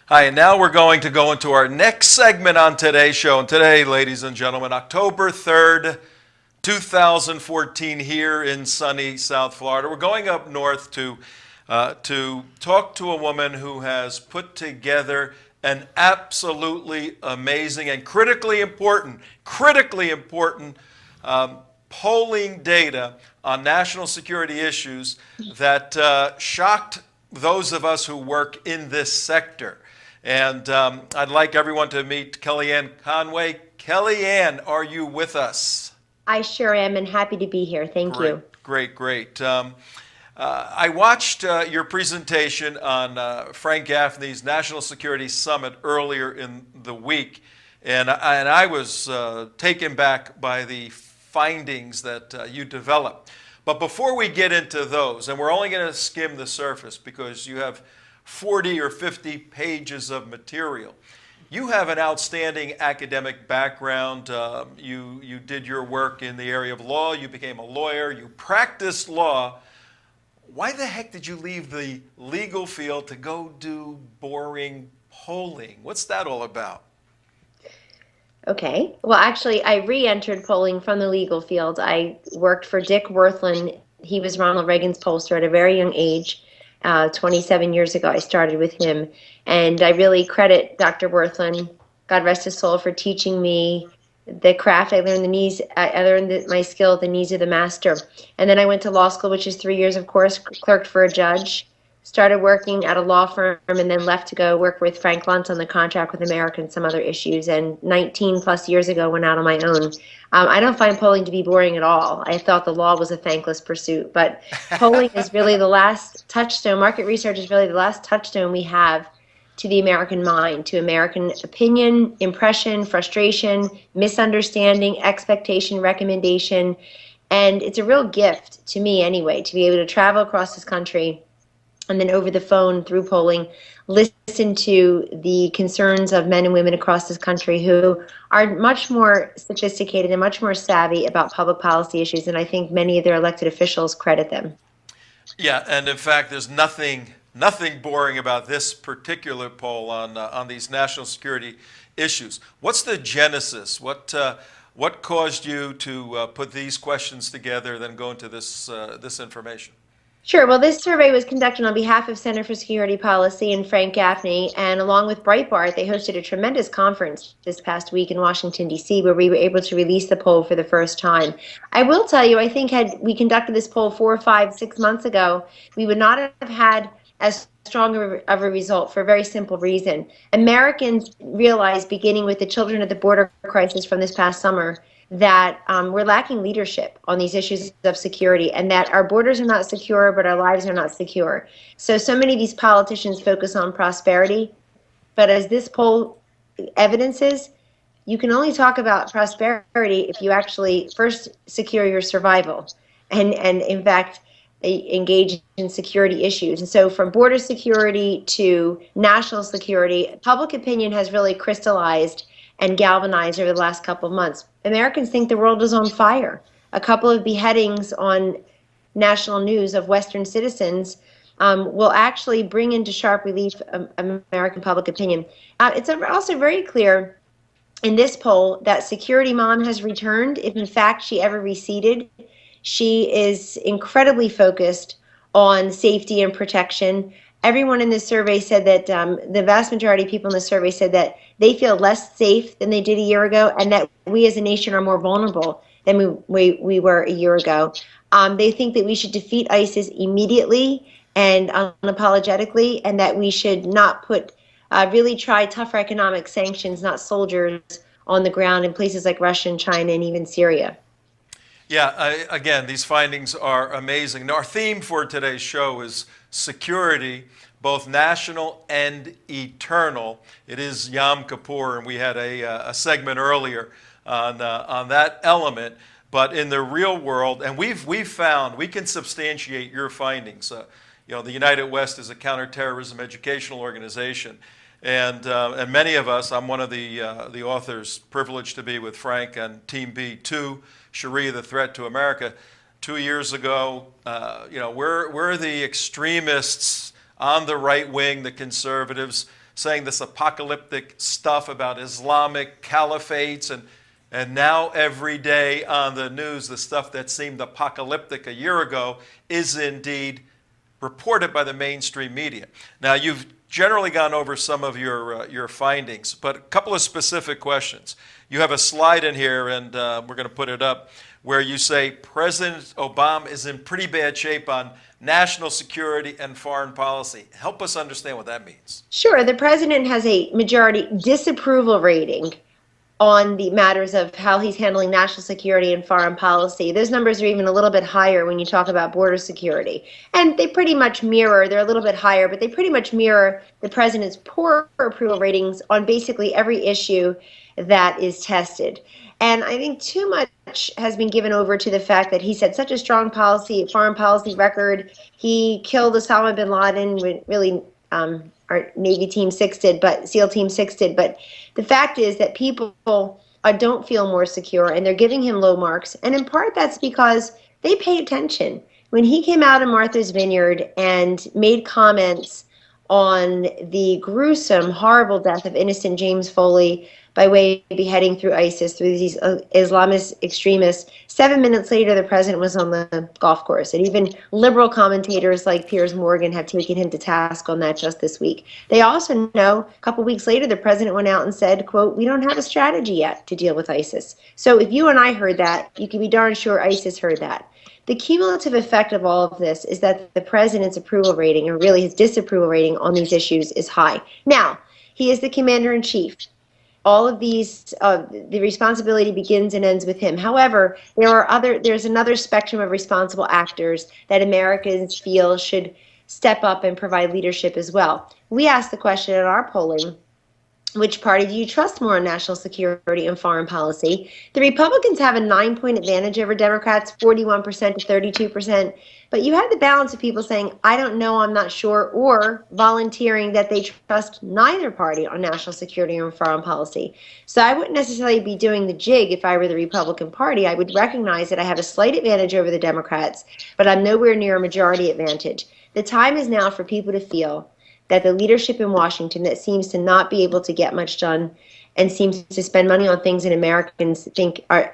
Hi, and now we're going to go into our next segment on today's show. And today, ladies and gentlemen, October 3rd, 2014, here in sunny South Florida. We're going up north to talk to a woman who has put together an absolutely amazing and critically important polling data on national security issues that shocked those of us who work in this sector. And I'd like everyone to meet Kellyanne Conway. Kellyanne, are you with us? I sure am, and happy to be here. Thank Great, you. great. I watched your presentation on Frank Gaffney's National Security Summit earlier in the week, and I was taken back by the findings that you developed. But before we get into those, and we're only going to skim the surface because you have 40 or 50 pages of material. You have an outstanding academic background. You did your work in the area of law. You became a lawyer. You practiced law. Why the heck did you leave the legal field to go do boring polling? What's that all about? Okay. Well, actually, I re-entered polling from the legal field. I worked for Dick Wirthlin. He was Ronald Reagan's pollster at a very young age. 27 years ago, I started with him. And I really credit Dr. Wirthlin, God rest his soul, for teaching me the craft. I learned my skill at the knees of the master. And then I went to law school, which is 3 years, of course, clerked for a judge, started working at a law firm, and then left to go work with Frank Luntz on the contract with America and some other issues. And 19 plus years ago, went out on my own. I don't find polling to be boring at all. I thought the law was a thankless pursuit, but polling is really the last touchstone. Market research is really the last touchstone we have to the American mind, to American opinion, impression, frustration, misunderstanding, expectation, recommendation. And it's a real gift to me anyway, to be able to travel across this country and then over the phone through polling, listen to the concerns of men and women across this country who are much more sophisticated and much more savvy about public policy issues, and I think many of their elected officials credit them. Yeah, and in fact, there's nothing boring about this particular poll on these national security issues. What's the genesis? What caused you to put these questions together, then go into this information? Sure. Well, this survey was conducted on behalf of Center for Security Policy and Frank Gaffney, and along with Breitbart, they hosted a tremendous conference this past week in Washington, D.C., where we were able to release the poll for the first time. I will tell you, I think had we conducted this poll 4, 5, 6 months ago, we would not have had as strong of a result for a very simple reason. Americans realized, beginning with the children at the border crisis from this past summer, that we're lacking leadership on these issues of security, and that our borders are not secure, but our lives are not secure. So many of these politicians focus on prosperity, but as this poll evidences, you can only talk about prosperity if you actually first secure your survival and in fact, engage in security issues. And so from border security to national security, public opinion has really crystallized and galvanized over the last couple of months. Americans think the world is on fire. A couple of beheadings on national news of Western citizens will actually bring into sharp relief American public opinion. It's also very clear in this poll that security mom has returned, if in fact she ever receded. She is incredibly focused on safety and protection. Everyone in this survey said that the vast majority of people in the survey said that they feel less safe than they did a year ago, and that we as a nation are more vulnerable than we were a year ago. They think that we should defeat ISIS immediately and unapologetically, and that we should not really try tougher economic sanctions, not soldiers on the ground in places like Russia and China and even Syria. Yeah, again, these findings are amazing. Now, our theme for today's show is security, both national and eternal. It is Yom Kippur, and we had a segment earlier on that element. But in the real world, and we've found, we can substantiate your findings. The United West is a counterterrorism educational organization. And many of us, I'm one of the authors, privileged to be with Frank and Team B2, Sharia, the Threat to America. 2 years ago, we're the extremists on the right wing, the conservatives, saying this apocalyptic stuff about Islamic caliphates, and now every day on the news, the stuff that seemed apocalyptic a year ago is indeed reported by the mainstream media. Now, you've generally gone over some of your findings, but a couple of specific questions. You have a slide in here, and we're going to put it up, where you say President Obama is in pretty bad shape on national security and foreign policy. Help us understand what that means. Sure. The president has a majority disapproval rating on the matters of how he's handling national security and foreign policy. Those numbers are even a little bit higher when you talk about border security. And they pretty much mirror, they're a little bit higher, but they pretty much mirror the president's poor approval ratings on basically every issue that is tested. And I think too much has been given over to the fact that he's had such a strong foreign policy record. He killed Osama bin Laden, really our Navy Team 6 did, but SEAL Team 6 did. But the fact is that people don't feel more secure, and they're giving him low marks. And in part, that's because they pay attention. When he came out in Martha's Vineyard and made comments on the gruesome, horrible death of innocent James Foley by way of beheading through ISIS, through these Islamist extremists, 7 minutes later, the president was on the golf course. And even liberal commentators like Piers Morgan have taken him to task on that just this week. They also know a couple weeks later, the president went out and said, quote, "We don't have a strategy yet to deal with ISIS." So if you and I heard that, you can be darn sure ISIS heard that. The cumulative effect of all of this is that the president's approval rating, or really his disapproval rating on these issues, is high. Now, he is the commander-in-chief. All of these, the responsibility begins and ends with him. However, there's another spectrum of responsible actors that Americans feel should step up and provide leadership as well. We asked the question in our polling, which party do you trust more on national security and foreign policy? The Republicans have a 9-point advantage over Democrats, 41% to 32%. But you have the balance of people saying, I don't know, I'm not sure, or volunteering that they trust neither party on national security or foreign policy. So I wouldn't necessarily be doing the jig if I were the Republican Party. I would recognize that I have a slight advantage over the Democrats, but I'm nowhere near a majority advantage. The time is now for people to feel that the leadership in Washington that seems to not be able to get much done and seems to spend money on things that Americans think are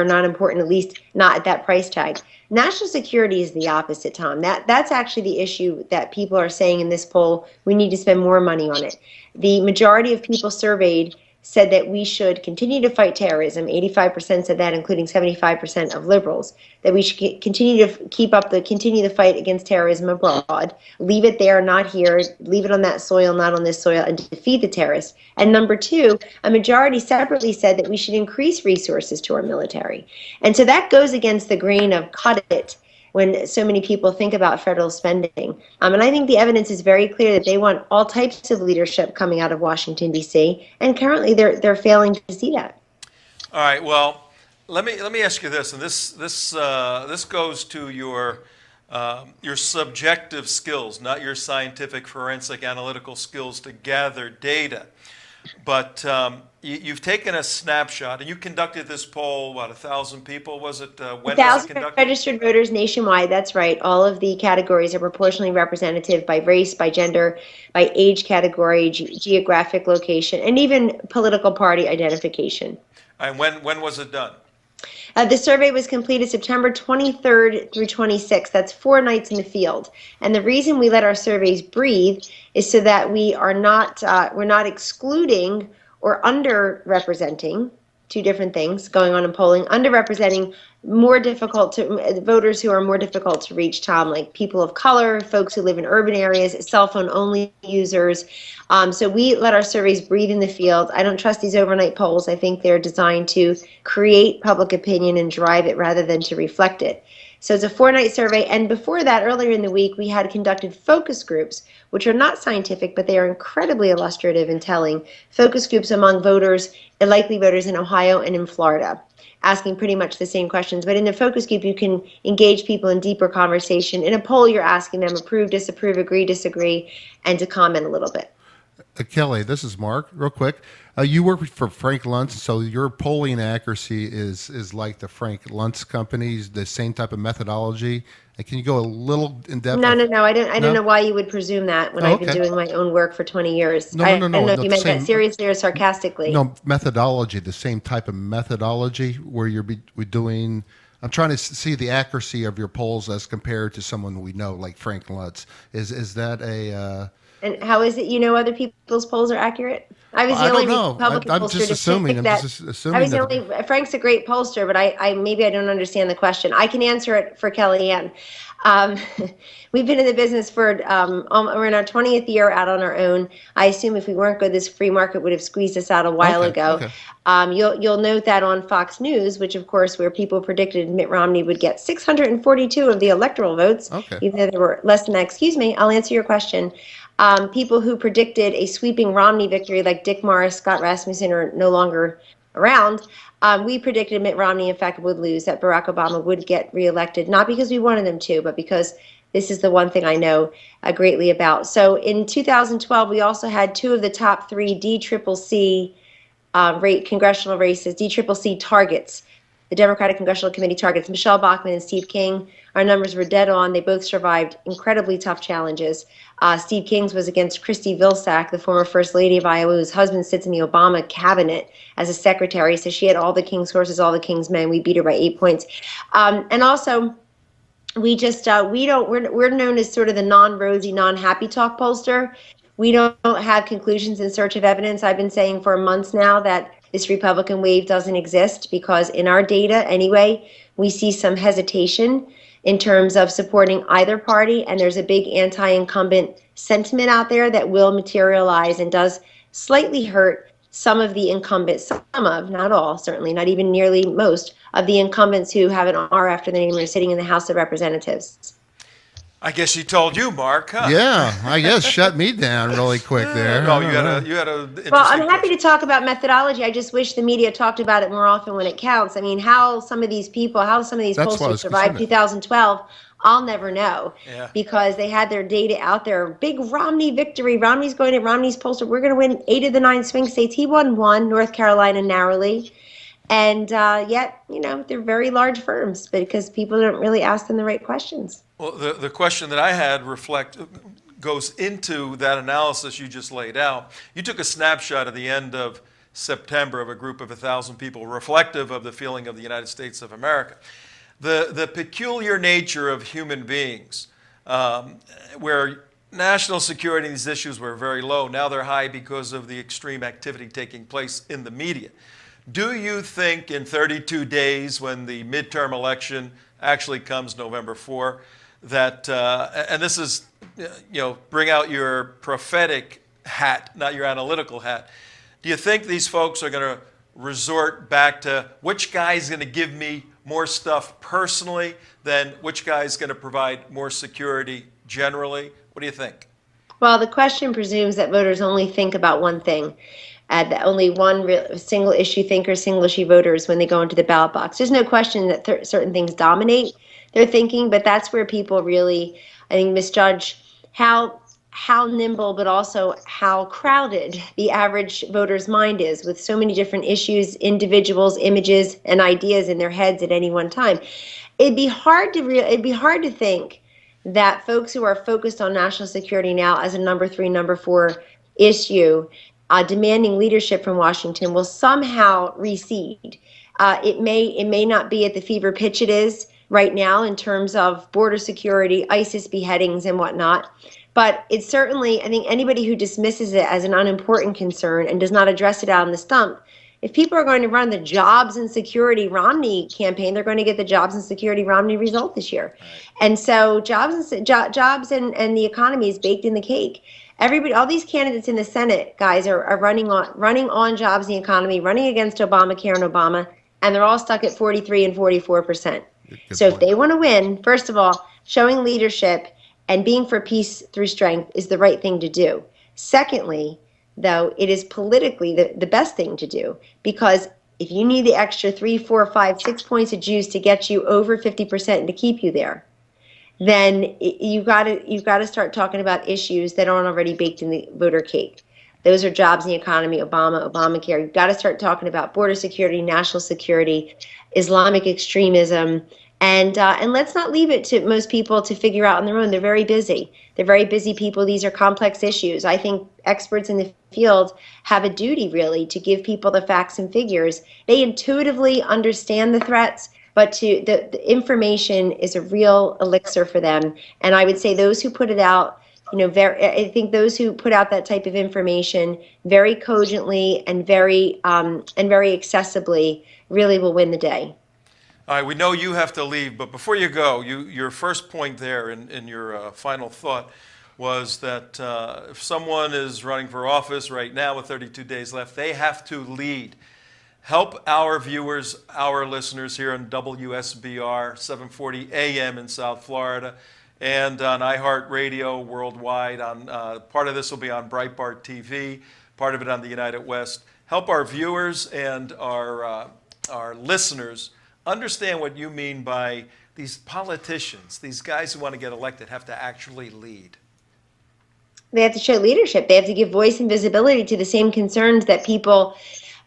not important, at least not at that price tag. National security is the opposite, Tom. That's actually the issue that people are saying in this poll. We need to spend more money on it. The majority of people surveyed said that we should continue to fight terrorism. 85% said that, including 75% of liberals, that we should continue the fight against terrorism abroad, leave it there, not here, leave it on that soil, not on this soil, and defeat the terrorists. And number two, a majority separately said that we should increase resources to our military. And so that goes against the grain of cut it when so many people think about federal spending. And I think the evidence is very clear that they want all types of leadership coming out of Washington, D.C., and currently they're failing to see that. All right, well, let me ask you this, and this goes to your subjective skills, not your scientific, forensic, analytical skills to gather data. But you've taken a snapshot, and you conducted this poll, 1,000 people, was it? When was it conducted? Registered voters nationwide, that's right. All of the categories are proportionally representative by race, by gender, by age category, geographic location, and even political party identification. And when was it done? The survey was completed September 23rd through 26th. That's 4 nights in the field. And the reason we let our surveys breathe is so that we're not excluding or underrepresenting, two different things going on in polling, underrepresenting voters who are more difficult to reach, Tom, like people of color, folks who live in urban areas, cell phone only users. So we let our surveys breathe in the field. I don't trust these overnight polls. I think they're designed to create public opinion and drive it rather than to reflect it. So it's a 4-night survey, and before that, earlier in the week, we had conducted focus groups, which are not scientific, but they are incredibly illustrative and telling. Focus groups among voters, likely voters in Ohio and in Florida, asking pretty much the same questions. But in the focus group, you can engage people in deeper conversation. In a poll, you're asking them approve, disapprove, agree, disagree, and to comment a little bit. Kelly, this is Mark. Real quick, you work for Frank Luntz, so your polling accuracy is like the Frank Luntz companies, the same type of methodology. And can you go a little in depth? No. I don't No? know why you would presume that when Oh, I've been okay. doing my own work for 20 years. No, I no, no, don't no. know if Not you the meant that same. seriously or sarcastically. No, methodology, the same type of methodology where we're doing. I'm trying to see the accuracy of your polls as compared to someone we know, like Frank Luntz. Is that a? And how is it you know other people's polls are accurate? I was the I only don't know. Republican I'm pollster just to assuming. pick I'm that. just I assuming was the that. only. Frank's a great pollster, but I maybe I don't understand the question. I can answer it for Kellyanne. Um, we've been in the business for we're in our 20th year out on our own. I assume if we weren't good, this free market would have squeezed us out a while Okay, ago. okay. You'll note that on Fox News, which of course where people predicted Mitt Romney would get 642 of the electoral votes, Okay. even though there were less than that. Excuse me, I'll answer your question. People who predicted a sweeping Romney victory, like Dick Morris, Scott Rasmussen, are no longer around. We predicted Mitt Romney, in fact, would lose, that Barack Obama would get reelected, not because we wanted him to, but because this is the one thing I know greatly about. So in 2012, we also had two of the top three DCCC congressional races, DCCC targets, the Democratic Congressional Committee targets, Michelle Bachmann and Steve King. Our numbers were dead on. They both survived incredibly tough challenges. Steve King's was against Christy Vilsack, the former First Lady of Iowa, whose husband sits in the Obama cabinet as a secretary. So she had all the King's horses, all the King's men. We beat her by 8 points. And also, we're known as sort of the non-rosy, non-happy talk pollster. We don't have conclusions in search of evidence. I've been saying for months now that this Republican wave doesn't exist because in our data anyway, we see some hesitation in terms of supporting either party, and there's a big anti-incumbent sentiment out there that will materialize and does slightly hurt some of the incumbents, not all, certainly not even nearly most of the incumbents who have an R after the name and are sitting in the House of Representatives. I guess she told you, Mark, huh? Yeah, I guess shut me down really quick there. No, you had a Well, I'm happy to talk about methodology. I just wish the media talked about it more often when it counts. I mean, how some of these That's what I pollsters was survived concerned 2012, I'll never know. Yeah. Because they had their data out there. Big Romney victory. Romney's pollster. We're going to win 8 of the 9 swing states. He won 1, North Carolina narrowly. And yet, they're very large firms because people don't really ask them the right questions. Well, the question that I had goes into that analysis you just laid out. You took a snapshot at the end of September of a group of 1,000 people reflective of the feeling of the United States of America. The peculiar nature of human beings, where national security and these issues were very low, now they're high because of the extreme activity taking place in the media. Do you think in 32 days, when the midterm election actually comes November 4, that, and this is, bring out your prophetic hat, not your analytical hat, do you think these folks are going to resort back to which guy is going to give me more stuff personally than which guy is going to provide more security generally? What do you think? Well, the question presumes that voters only think about one thing. That only one single issue thinkers, single issue voters when they go into the ballot box. There's no question that certain things dominate their thinking, but that's where people really, I think, misjudge how nimble, but also how crowded the average voter's mind is with so many different issues, individuals, images, and ideas in their heads at any one time. It'd be hard to think that folks who are focused on national security now as a number 3, number 4 issue, demanding leadership from Washington, will somehow recede. It may not be at the fever pitch it is right now in terms of border security, ISIS beheadings, and whatnot. But it's certainly, I think anybody who dismisses it as an unimportant concern and does not address it out on the stump, if people are going to run the jobs and security Romney campaign, they're going to get the jobs and security Romney result this year. Right. And so jobs and the economy is baked in the cake. Everybody, all these candidates in the Senate, guys, are running on jobs and the economy, running against Obamacare and Obama, and they're all stuck at 43 and 44%. So if they want to win, first of all, showing leadership and being for peace through strength is the right thing to do. Secondly, though, it is politically the best thing to do, because if you need the extra 3, 4, 5, 6 points of juice to get you over 50% and to keep you there, then you've got to start talking about issues that aren't already baked in the voter cake. Those are jobs in the economy, Obamacare. You've got to start talking about border security, national security, Islamic extremism, and let's not leave it to most people to figure out on their own. They're very busy. They're very busy people. These are complex issues. I think experts in the field have a duty, really, to give people the facts and figures. They intuitively understand the threats, but the information is a real elixir for them. And I would say those who put it out, I think those who put out that type of information very cogently and very accessibly really will win the day. All right, we know you have to leave, but before you go, your first point there in your final thought was that if someone is running for office right now with 32 days left, they have to lead. Help our viewers, our listeners here on WSBR 740 AM in South Florida and on iHeartRadio worldwide. Part of this will be on Breitbart TV, part of it on the United West. Help our viewers and our listeners understand what you mean by these politicians, these guys who want to get elected have to actually lead. They have to show leadership. They have to give voice and visibility to the same concerns that people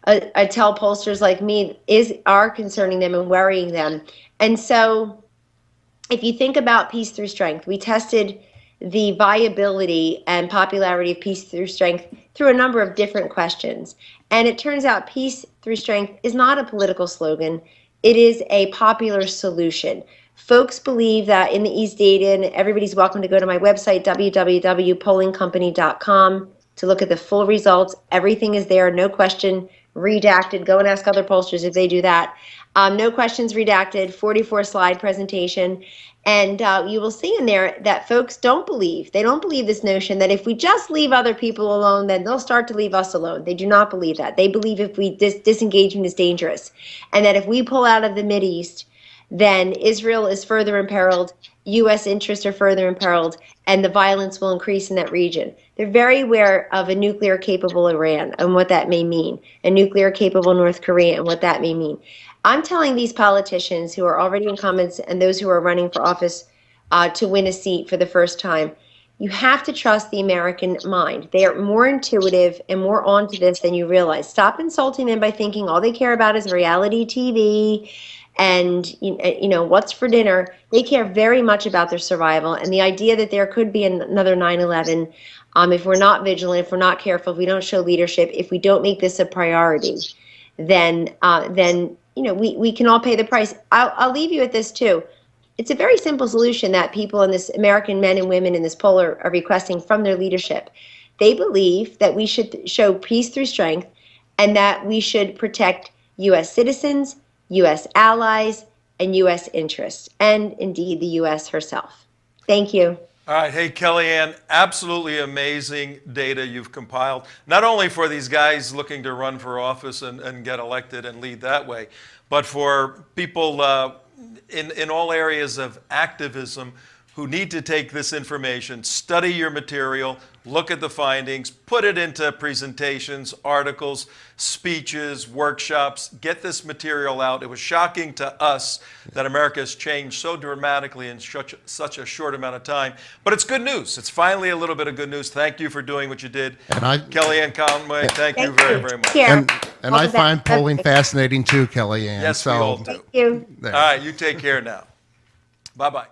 I tell pollsters like me are concerning them and worrying them. And so if you think about Peace Through Strength, we tested the viability and popularity of Peace Through Strength through a number of different questions. And it turns out Peace Through Strength is not a political slogan. It is a popular solution. Folks believe that in the East Dayton, everybody's welcome to go to my website, www.pollingcompany.com, to look at the full results. Everything is there, no question, redacted. Go and ask other pollsters if they do that. No questions redacted, 44-slide presentation. And you will see in there that folks don't believe. They don't believe this notion that if we just leave other people alone, then they'll start to leave us alone. They do not believe that. They believe if we disengagement is dangerous. And that if we pull out of the Mideast, then Israel is further imperiled, U.S. interests are further imperiled, and the violence will increase in that region. They're very aware of a nuclear-capable Iran and what that may mean, a nuclear-capable North Korea and what that may mean. I'm telling these politicians who are already incumbents and those who are running for office to win a seat for the first time, you have to trust the American mind. They are more intuitive and more onto this than you realize. Stop insulting them by thinking all they care about is reality TV and what's for dinner. They care very much about their survival, and the idea that there could be another 9/11 if we're not vigilant, if we're not careful, if we don't show leadership, if we don't make this a priority, then we can all pay the price. I'll leave you with this too. It's a very simple solution that people in this American men and women in this poll are requesting from their leadership. They believe that we should show peace through strength and that we should protect U.S. citizens, U.S. allies, and U.S. interests, and indeed the U.S. herself. Thank you. All right. Hey, Kellyanne, absolutely amazing data you've compiled, not only for these guys looking to run for office and get elected and lead that way, but for people in all areas of activism who need to take this information, study your material, look at the findings, put it into presentations, articles, speeches, workshops, get this material out. It was shocking to us that America has changed so dramatically in such a short amount of time. But it's good news. It's finally a little bit of good news. Thank you for doing what you did. Kellyanne Conway, thank you very, very much. And I find polling fascinating too, Kellyanne. Yes, we all do. Thank you. All right, you take care now. Bye-bye.